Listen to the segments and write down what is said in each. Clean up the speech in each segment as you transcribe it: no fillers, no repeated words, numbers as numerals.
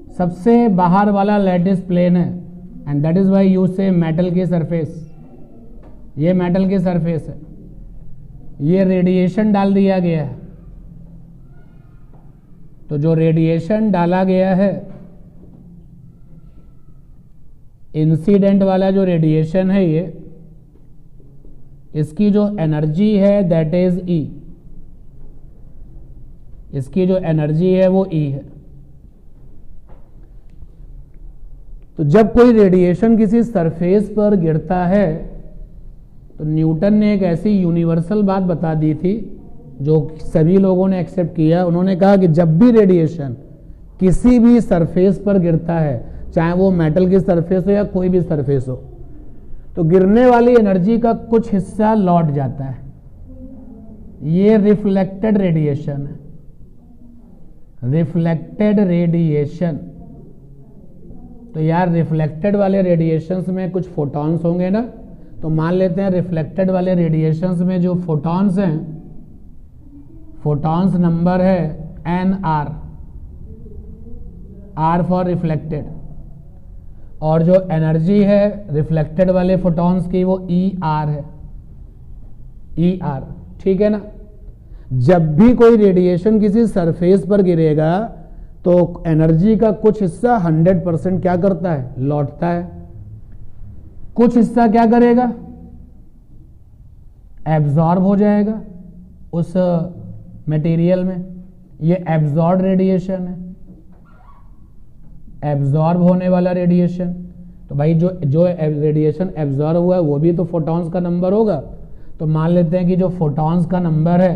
सबसे बाहर वाला लैटिस प्लेन है, and that is why you से मेटल की सरफेस, ये मेटल की सरफेस है, ये रेडिएशन डाल दिया गया है। तो जो रेडिएशन डाला गया है, इंसिडेंट वाला जो रेडिएशन है ये, इसकी जो एनर्जी है दैट इज ई, इसकी जो एनर्जी है वो ई है। तो जब कोई रेडिएशन किसी सरफेस पर गिरता है तो न्यूटन ने एक ऐसी यूनिवर्सल बात बता दी थी जो सभी लोगों ने एक्सेप्ट किया। उन्होंने कहा कि जब भी रेडिएशन किसी भी सरफेस पर गिरता है, चाहे वो मेटल की सरफेस हो या कोई भी सरफेस हो, तो गिरने वाली एनर्जी का कुछ हिस्सा लौट जाता है। ये रिफ्लेक्टेड रेडिएशन है, रिफ्लेक्टेड रेडिएशन। तो यार रिफ्लेक्टेड वाले रेडिएशंस में कुछ फोटॉन्स होंगे ना, तो मान लेते हैं रिफ्लेक्टेड वाले रेडिएशंस में जो फोटॉन्स हैं, फोटॉन्स नंबर है N R, R for reflected, और जो एनर्जी है रिफ्लेक्टेड वाले फोटॉन्स की वो ई आर है, ई आर, ठीक है ना। जब भी कोई रेडिएशन किसी सरफेस पर गिरेगा तो एनर्जी का कुछ हिस्सा 100% क्या करता है, लौटता है। कुछ हिस्सा क्या करेगा, एब्जॉर्ब हो जाएगा उस मटेरियल में। ये एब्जॉर्ब रेडिएशन है, एब्जॉर्ब होने वाला रेडिएशन। तो भाई जो रेडिएशन एब्जॉर्ब हुआ है वो भी तो फोटॉन्स का नंबर होगा। तो मान लेते हैं कि जो फोटॉन्स का नंबर है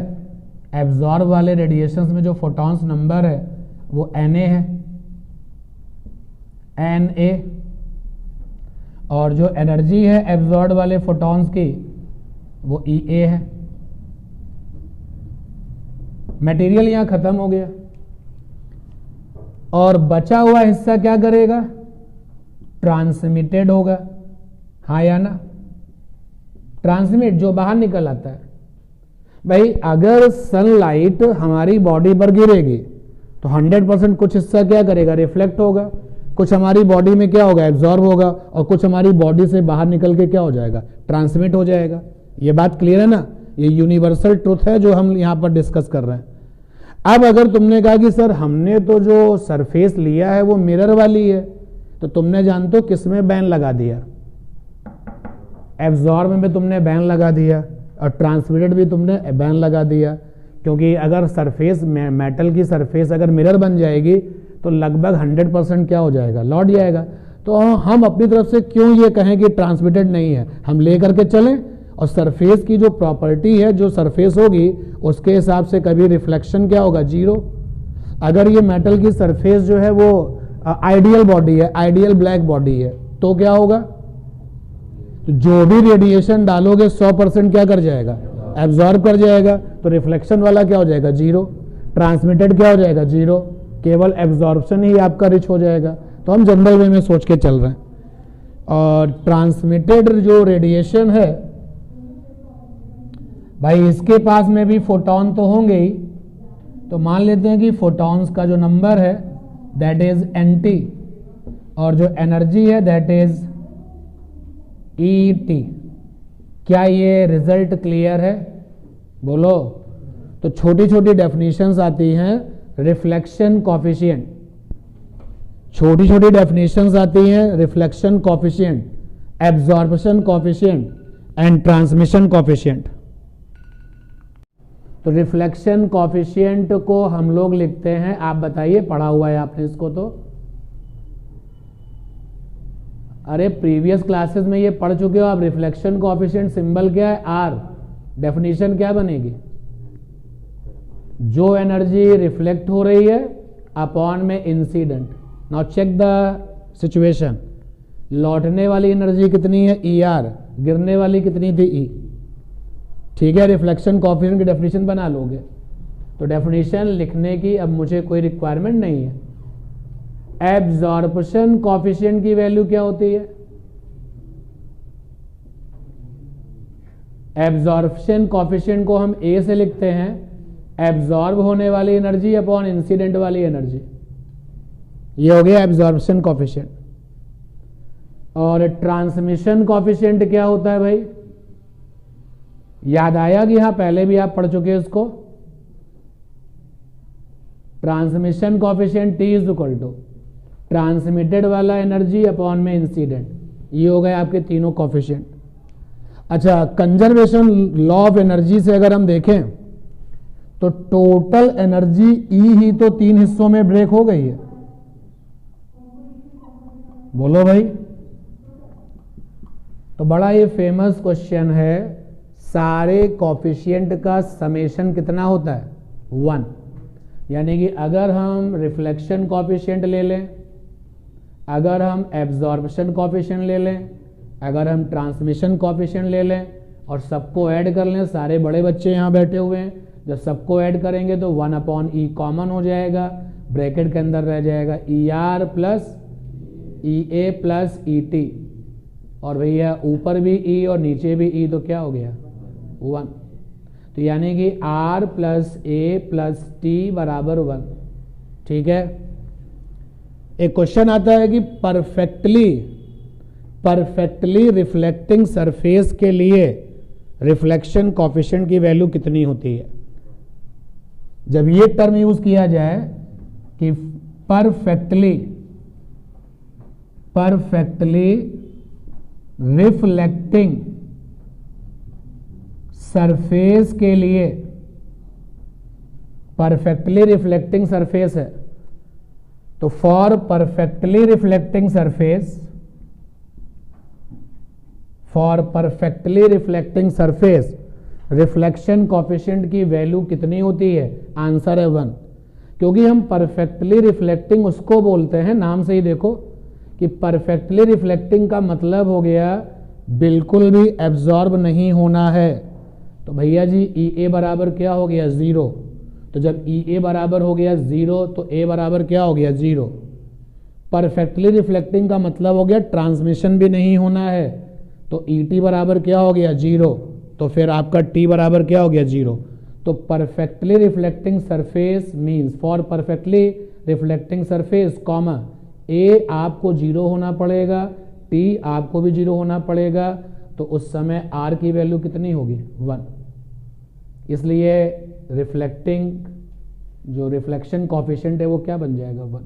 एब्जॉर्ब वाले रेडिएशंस में, जो फोटॉन्स नंबर है वो Na है, Na, और जो एनर्जी है एब्जॉर्ब वाले फोटॉन्स की वो Ea है। मटेरियल यहां खत्म हो गया और बचा हुआ हिस्सा क्या करेगा, ट्रांसमिटेड होगा, हाँ या ना। ट्रांसमिट जो बाहर निकल आता है। भाई अगर सनलाइट हमारी बॉडी पर गिरेगी तो 100% कुछ हिस्सा क्या करेगा, रिफ्लेक्ट होगा, कुछ हमारी बॉडी में क्या होगा, एब्जॉर्ब होगा, और कुछ हमारी बॉडी से बाहर निकल के क्या हो जाएगा, ट्रांसमिट हो जाएगा। ये बात क्लियर है ना, ये यूनिवर्सल ट्रुथ है जो हम यहां पर डिस्कस कर रहे हैं। अब अगर तुमने कहा कि सर हमने तो जो सरफेस लिया है वो मिरर वाली है, तो तुमने जानते हो किस में बैन लगा दिया, एब्जॉर्ब में तुमने बैन लगा दिया और ट्रांसमिटेड भी तुमने बैन लगा दिया। क्योंकि अगर सरफेस मेटल की सरफेस अगर मिरर बन जाएगी तो लगभग 100% क्या हो जाएगा, लौट जाएगा। तो हम अपनी तरफ से क्यों ये कहें कि ट्रांसमिटेड नहीं है, हम ले करके चलें और सरफेस की जो प्रॉपर्टी है, जो सरफेस होगी उसके हिसाब से कभी रिफ्लेक्शन क्या होगा, जीरो। अगर ये मेटल की सरफेस जो है वो आइडियल बॉडी है, आइडियल ब्लैक बॉडी है, तो क्या होगा, तो जो भी रेडिएशन डालोगे 100% क्या कर जाएगा, एब्जॉर्ब कर जाएगा। तो रिफ्लेक्शन वाला क्या हो जाएगा, जीरो। ट्रांसमिटेड क्या हो जाएगा, जीरो। केवल एब्जॉर्प्शन ही आपका रिच हो जाएगा। तो हम जनरल वे में सोच के चल रहे हैं। और ट्रांसमिटेड जो रेडिएशन है भाई, इसके पास में भी फोटॉन तो होंगे ही। तो मान लेते हैं कि फोटॉन्स का जो नंबर है दैट इज nt, और जो एनर्जी है दैट इज Et। क्या ये रिजल्ट क्लियर है, बोलो। तो छोटी छोटी डेफिनेशंस आती हैं, रिफ्लेक्शन कॉफिशिएंट, छोटी छोटी डेफिनेशंस आती हैं, reflection coefficient, absorption coefficient and transmission coefficient. तो रिफ्लेक्शन कॉफिशिएंट को हम लोग लिखते हैं, आप बताइए, पढ़ा हुआ है आपने इसको तो, अरे प्रीवियस क्लासेस में ये पढ़ चुके हो आप। रिफ्लेक्शन कॉफिशिएंट सिंबल क्या है, आर। डेफिनेशन क्या बनेगी, जो एनर्जी रिफ्लेक्ट हो रही है अपॉन में incident. Now check the situation, लौटने वाली एनर्जी कितनी है, ई आर, गिरने वाली कितनी थी, ई। ठीक है, रिफ्लेक्शन कॉफिशिएंट की डेफिनेशन बना लोगे। तो डेफिनेशन लिखने की अब मुझे कोई रिक्वायरमेंट नहीं है। एब्जॉर्प्शन कॉफिशिएंट की वैल्यू क्या होती है, एब्जॉर्प्शन कॉफिशिएंट को हम ए से लिखते हैं, एब्जॉर्ब होने वाली एनर्जी अपॉन इंसिडेंट वाली एनर्जी। ये हो गया एब्जॉर्प्शन कॉफिशिएंट। और ट्रांसमिशन कॉफिशिएंट क्या होता है भाई, याद आया कि हाँ पहले भी आप पढ़ चुके हैं इसको। Transmission coefficient T is equal to transmitted वाला एनर्जी अपॉन में इंसिडेंट, ये हो गए आपके तीनों कॉफिशिएंट। अच्छा, कंजर्वेशन लॉ ऑफ एनर्जी से अगर हम देखें तो टोटल एनर्जी E ही तो 3 हिस्सों में ब्रेक हो गई है, बोलो भाई। तो बड़ा ये फेमस क्वेश्चन है, सारे कॉफिशिएंट का समेशन कितना होता है 1। यानी कि अगर हम रिफ्लेक्शन कॉफिशिएंट ले लें, अगर हम एब्जॉर्प्शन कॉफिशिएंट ले लें, अगर हम ट्रांसमिशन कॉफिशिएंट ले लें और सबको ऐड कर लें, सारे बड़े बच्चे यहाँ बैठे हुए हैं, जब सबको ऐड करेंगे तो 1/E कॉमन हो जाएगा, ब्रैकेट के अंदर रह जाएगा ER plus EA plus ET, और भैया ऊपर भी E और नीचे भी E, तो क्या हो गया 1। तो यानी कि R plus A plus T बराबर 1। ठीक है, एक क्वेश्चन आता है कि परफेक्टली रिफ्लेक्टिंग सरफेस के लिए रिफ्लेक्शन कॉफिशिएंट की वैल्यू कितनी होती है। जब ये टर्म यूज किया जाए कि परफेक्टली रिफ्लेक्टिंग सरफेस के लिए, परफेक्टली रिफ्लेक्टिंग सरफेस है तो for perfectly reflecting surface reflection coefficient की वैल्यू कितनी होती है, आंसर है 1। क्योंकि हम परफेक्टली रिफ्लेक्टिंग उसको बोलते हैं, नाम से ही देखो कि परफेक्टली रिफ्लेक्टिंग का मतलब हो गया बिल्कुल भी एब्जॉर्ब नहीं होना है। तो भैया जी EA बराबर क्या हो गया 0, तो जब EA बराबर हो गया 0 तो A बराबर क्या हो गया 0। परफेक्टली रिफ्लेक्टिंग का मतलब हो गया ट्रांसमिशन भी नहीं होना है, तो ET बराबर क्या हो गया 0, तो फिर आपका T बराबर क्या हो गया 0। तो perfectly reflecting surface means for perfectly reflecting surface comma A आपको 0 होना पड़ेगा, T आपको भी 0 होना पड़ेगा, तो उस समय R की वैल्यू कितनी होगी 1। इसलिए रिफ्लेक्टिंग जो रिफ्लेक्शन कॉफिशिएंट है वो क्या बन जाएगा 1।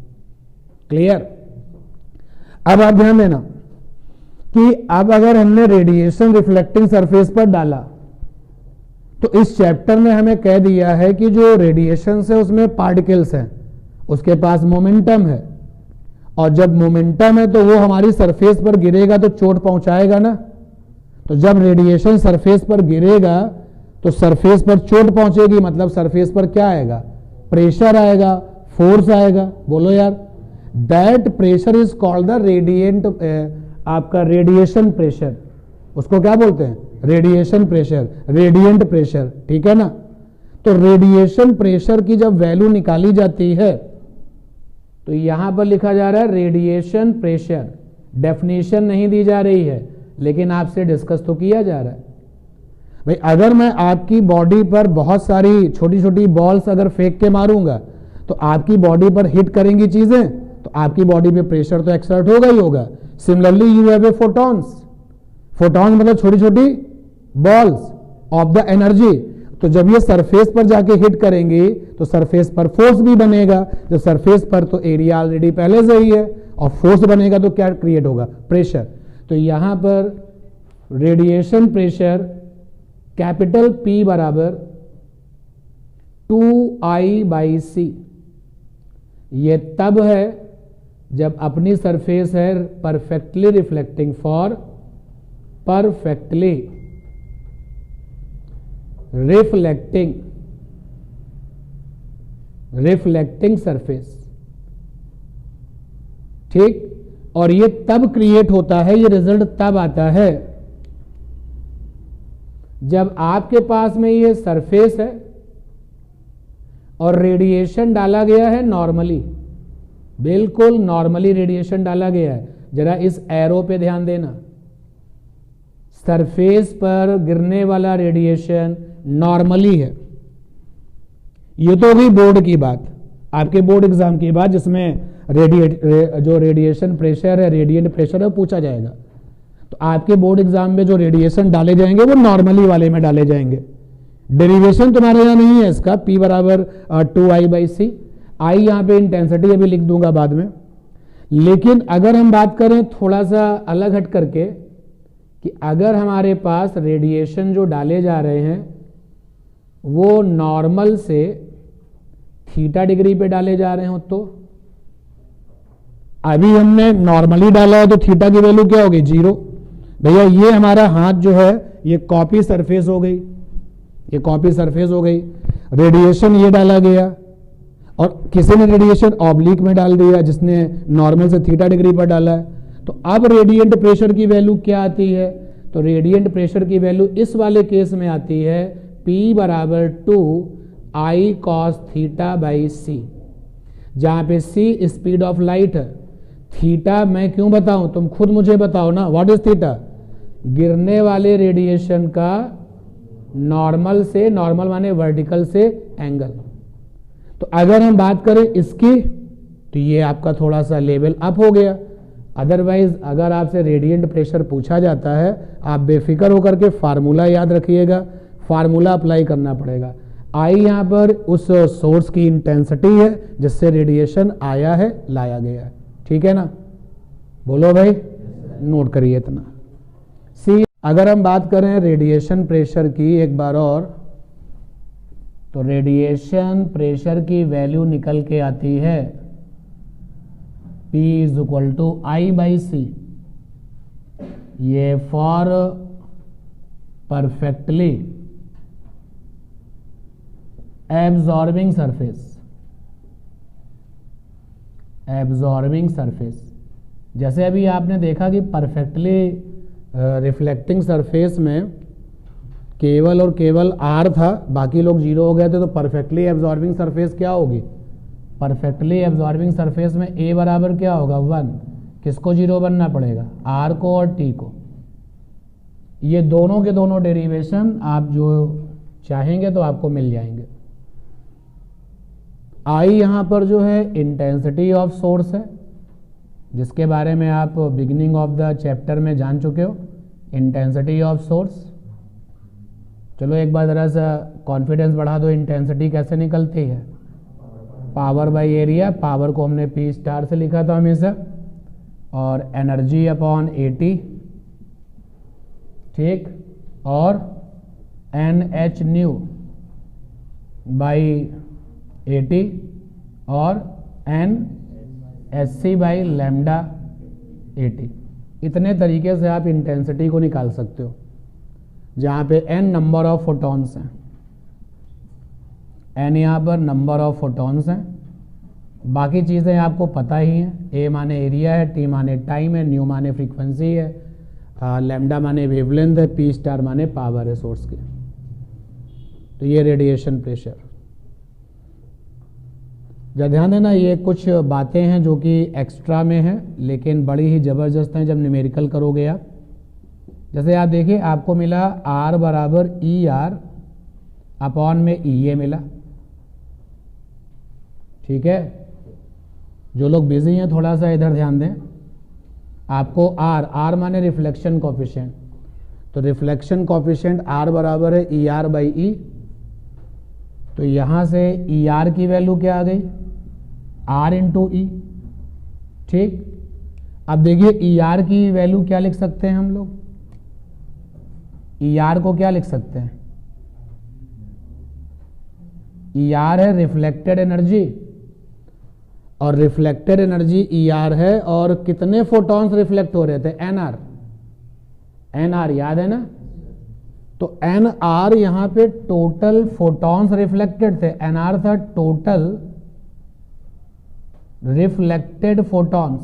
क्लियर। अब आप ध्यान देना कि अब अगर हमने रेडिएशन रिफ्लेक्टिंग सरफेस पर डाला तो इस चैप्टर में हमें कह दिया है कि जो रेडिएशन है उसमें पार्टिकल्स हैं, उसके पास मोमेंटम है, और जब मोमेंटम है तो वो हमारी सरफेस पर गिरेगा तो चोट पहुंचाएगा ना। तो जब रेडिएशन सरफेस पर गिरेगा तो सरफेस पर चोट पहुंचेगी, मतलब सरफेस पर क्या आएगा, प्रेशर आएगा, फोर्स आएगा। बोलो यार, that pressure is called the radiant, आपका रेडिएशन प्रेशर, उसको क्या बोलते हैं, रेडिएशन प्रेशर, रेडिएंट प्रेशर। ठीक है ना। तो रेडिएशन प्रेशर की जब वैल्यू निकाली जाती है तो यहां पर लिखा जा रहा है रेडिएशन प्रेशर, डेफिनेशन नहीं दी जा रही है, लेकिन आपसे डिस्कस तो किया जा रहा है। भाई अगर मैं आपकी बॉडी पर बहुत सारी छोटी छोटी बॉल्स अगर फेंक के मारूंगा तो आपकी बॉडी पर हिट करेंगी चीजें, तो आपकी बॉडी पे प्रेशर तो एक्सर्ट होगा ही होगा। Similarly you have A photons, photons मतलब छोटी छोटी बॉल्स ऑफ द एनर्जी, तो जब ये सरफेस पर जाके हिट करेंगी तो सरफेस पर फोर्स भी बनेगा। जब सरफेस पर तो एरिया ऑलरेडी पहले से ही है, और फोर्स बनेगा तो क्या क्रिएट होगा, प्रेशर। तो यहां पर रेडिएशन प्रेशर कैपिटल P बराबर 2I/C, ये तब है जब अपनी सरफेस है perfectly reflecting, for perfectly reflecting surface. ठीक, और ये तब क्रिएट होता है, ये रिजल्ट तब आता है जब आपके पास में ये सरफेस है और रेडिएशन डाला गया है नॉर्मली, बिल्कुल नॉर्मली रेडिएशन डाला गया है। जरा इस एरो पे ध्यान देना, सरफेस पर गिरने वाला रेडिएशन नॉर्मली है। ये तो होगी बोर्ड की बात, आपके बोर्ड एग्जाम की बात, जिसमें जो रेडिएशन प्रेशर है, रेडिएंट प्रेशर है, वो पूछा जाएगा। तो आपके बोर्ड एग्जाम में जो रेडिएशन डाले जाएंगे वो नॉर्मली वाले में डाले जाएंगे। डेरिवेशन तुम्हारे यहाँ नहीं है इसका, P बराबर 2I/C। आई यहाँ पे इंटेंसिटी अभी लिख दूंगा बाद में। लेकिन अगर हम बात करें थोड़ा सा अलग हट करके कि अगर हमारे पास रेडिएशन जो डाले जा रहे हैं वो नॉर्मल से थीटा डिग्री पे डाले जा रहे हो, तो अभी हमने नॉर्मली डाला है तो थीटा की वैल्यू क्या होगी? 0। भैया ये हमारा हाथ जो है ये कॉपी सरफेस हो गई, ये कॉपी सरफेस हो गई। रेडिएशन ये डाला गया और किसी ने रेडिएशन ऑब्लिक में डाल दिया, जिसने नॉर्मल से थीटा डिग्री पर डाला है। तो अब रेडिएंट प्रेशर की वैल्यू क्या आती है? तो रेडिएंट प्रेशर की वैल्यू इस वाले केस में आती है P बराबर 2I cos θ/c, जहां पे c स्पीड ऑफ लाइट है, थीटा मैं क्यों बताऊं, तुम खुद मुझे बताओ ना, व्हाट इज थीटा? गिरने वाले रेडिएशन का नॉर्मल से, नॉर्मल माने वर्टिकल से एंगल। तो अगर हम बात करें इसकी तो ये आपका थोड़ा सा लेवल अप हो गया। अदरवाइज अगर आपसे रेडिएंट प्रेशर पूछा जाता है, आप बेफिक्र होकर के फार्मूला याद रखिएगा, फार्मूला अप्लाई करना पड़ेगा। आई यहाँ पर उस सोर्स की इंटेंसिटी है जिससे रेडिएशन आया है, लाया गया है, ठीक है ना? बोलो भाई, नोट करिए इतना। सी, अगर हम बात करें रेडिएशन प्रेशर की एक बार और, तो रेडिएशन प्रेशर की वैल्यू निकल के आती है P = I/C। ये for perfectly absorbing surface, absorbing surface. जैसे अभी आपने देखा कि परफेक्टली रिफ्लेक्टिंग सरफेस में केवल और केवल R था, बाकी लोग 0 हो गए थे, तो परफेक्टली एब्जॉर्बिंग सरफेस क्या होगी? परफेक्टली एब्जॉर्बिंग सरफेस में A बराबर क्या होगा? 1। किसको 0 बनना पड़ेगा? R को और T को। ये दोनों के दोनों डेरिवेशन आप जो चाहेंगे तो आपको मिल जाएंगे। I यहाँ पर जो है इंटेंसिटी ऑफ सोर्स है, जिसके बारे में आप बिगिनिंग ऑफ द चैप्टर में जान चुके हो, इंटेंसिटी ऑफ सोर्स। चलो एक बार ज़रा सा कॉन्फिडेंस बढ़ा दो, इंटेंसिटी कैसे निकलती है? Power by area. पावर को हमने P* से लिखा था हमेशा, और एनर्जी अपॉन AT, ठीक, और Nhν/AT और NSc/λAT। इतने तरीके से आप इंटेंसिटी को निकाल सकते हो, जहाँ पे n नंबर ऑफ फोटॉन्स हैं, n यहाँ पर नंबर ऑफ फोटॉन्स हैं। बाकी चीज़ें आपको पता ही हैं, A माने एरिया है, T माने टाइम है, न्यू माने फ्रीक्वेंसी है, लैम्डा माने वेवलेंथ है, P* माने पावर है सोर्स की। तो ये रेडिएशन प्रेशर। जब ध्यान देना, ये कुछ बातें हैं जो कि एक्स्ट्रा में है, लेकिन बड़ी ही ज़बरदस्त हैं जब न्यूमेरिकल करोगे आप। जैसे आप देखिए, आपको मिला R बराबर ER अपॉन में EA मिला, ठीक है? जो लोग बिजी हैं थोड़ा सा इधर ध्यान दें। आपको R माने रिफ्लेक्शन कोफिशिएंट, तो रिफ्लेक्शन कोफिशिएंट R बराबर है ER/E। तो यहां से ER की वैल्यू क्या आ गई? R × E, ठीक। अब देखिए ER की वैल्यू क्या लिख सकते हैं हम लोग? ER को क्या लिख सकते हैं? ER है रिफ्लेक्टेड एनर्जी, और रिफ्लेक्टेड एनर्जी ER है, और कितने फोटॉन्स रिफ्लेक्ट हो रहे थे? NR याद है ना? तो NR यहां पे टोटल फोटॉन्स रिफ्लेक्टेड थे, NR था total reflected photons,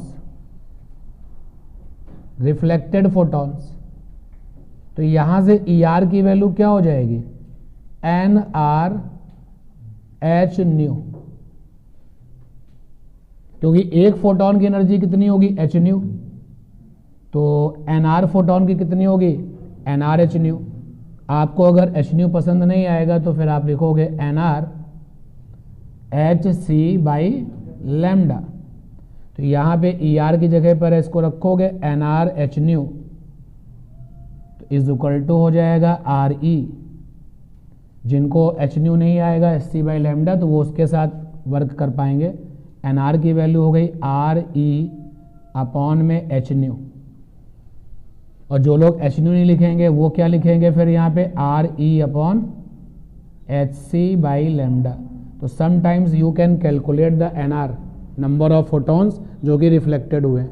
reflected photons. तो यहां से ER की वैल्यू क्या हो जाएगी? NRhν, क्योंकि एक फोटॉन की एनर्जी कितनी होगी? hν। तो NR फोटॉन की कितनी होगी? NRhν। आपको अगर hν पसंद नहीं आएगा तो फिर आप लिखोगे NR hc/λ। तो यहाँ पे ER की जगह पर इसको रखोगे NR H न्यू, तो इज इक्वल टू हो जाएगा RE। जिनको H न्यू नहीं आएगा SC बाई लैम्डा, तो वो उसके साथ वर्क कर पाएंगे। NR की वैल्यू हो गई RE अपॉन में H न्यू, और जो लोग H न्यू नहीं लिखेंगे वो क्या लिखेंगे फिर यहाँ पे RE upon HC by lambda. तो sometimes you can calculate the NR, number of photons जो कि रिफ्लेक्टेड हुए।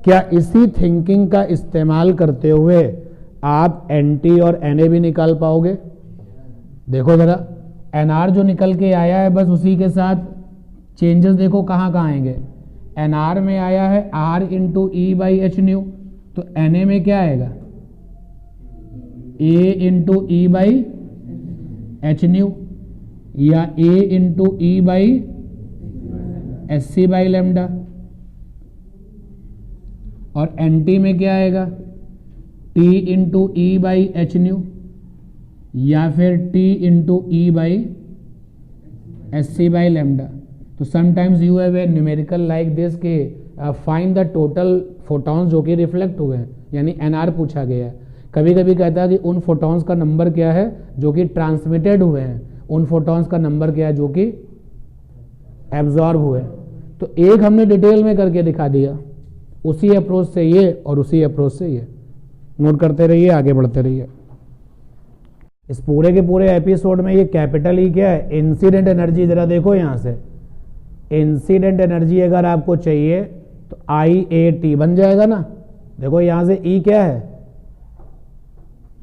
क्या इसी थिंकिंग का इस्तेमाल करते हुए आप NT और NA भी निकाल पाओगे? देखो जरा, NR जो निकल के आया है बस उसी के साथ चेंजेस देखो कहाँ कहाँ आएंगे। NR में आया है R into e by h nu, तो NA में क्या आएगा A into e by h nu, या A into e by SC by lambda. और NT में क्या आएगा T into e by h nu, या फिर T into e by SC by lambda. तो sometimes you have a numerical like this के find the total photons जो कि रिफ्लेक्ट हुए हैं, यानी NR पूछा गया है। कभी कभी कहता है कि उन फोटॉन्स का नंबर क्या है जो कि ट्रांसमिटेड हुए हैं, उन फोटॉन्स का नंबर क्या है जो कि एब्जॉर्ब हुए। तो एक हमने डिटेल में करके दिखा दिया, उसी अप्रोच से ये और उसी अप्रोच से ये। नोट करते रहिए, आगे बढ़ते रहिए। इस पूरे के पूरे एपिसोड में ये कैपिटल ई क्या है, इंसिडेंट एनर्जी। जरा देखो यहां से, इंसिडेंट एनर्जी अगर आपको चाहिए तो IAT बन जाएगा ना। देखो यहां से E क्या है,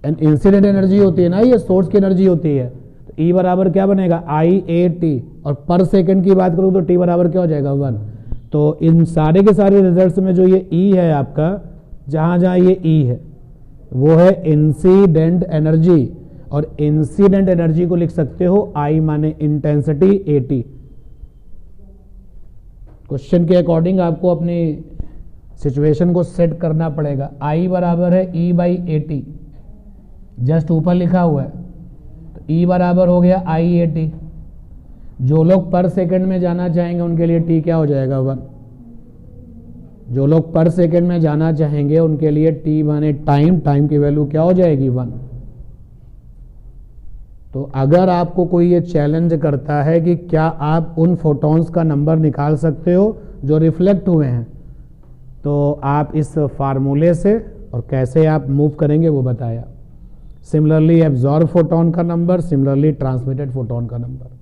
इंसिडेंट एनर्जी होती है ना, ये सोर्स की एनर्जी होती है। तो E बराबर क्या बनेगा IAT, और पर सेकंड की बात करूं तो T बराबर क्या हो जाएगा 1। तो इन सारे के सारे रिजल्ट्स में जो ये E है आपका, जहां जहां ये E है वो है इंसिडेंट एनर्जी, और इंसिडेंट एनर्जी को लिख सकते हो I माने इंटेंसिटी, AT। क्वेश्चन के अकॉर्डिंग आपको अपनी सिचुएशन को सेट करना पड़ेगा। I बराबर है E बाई AT, जस्ट ऊपर लिखा हुआ है, तो E बराबर हो गया IAT। जो लोग पर सेकंड में जाना चाहेंगे उनके लिए T क्या हो जाएगा 1। जो लोग पर सेकंड में जाना चाहेंगे उनके लिए T माने टाइम, टाइम की वैल्यू क्या हो जाएगी 1। तो अगर आपको कोई ये चैलेंज करता है कि क्या आप उन फोटॉन्स का नंबर निकाल सकते हो जो रिफ्लेक्ट हुए हैं, तो आप इस फार्मूले से और कैसे आप मूव करेंगे वो बताया। सिमिलरली एब्जॉर्ब फोटॉन का नंबर, सिमिलरली ट्रांसमिटेड फोटॉन का नंबर।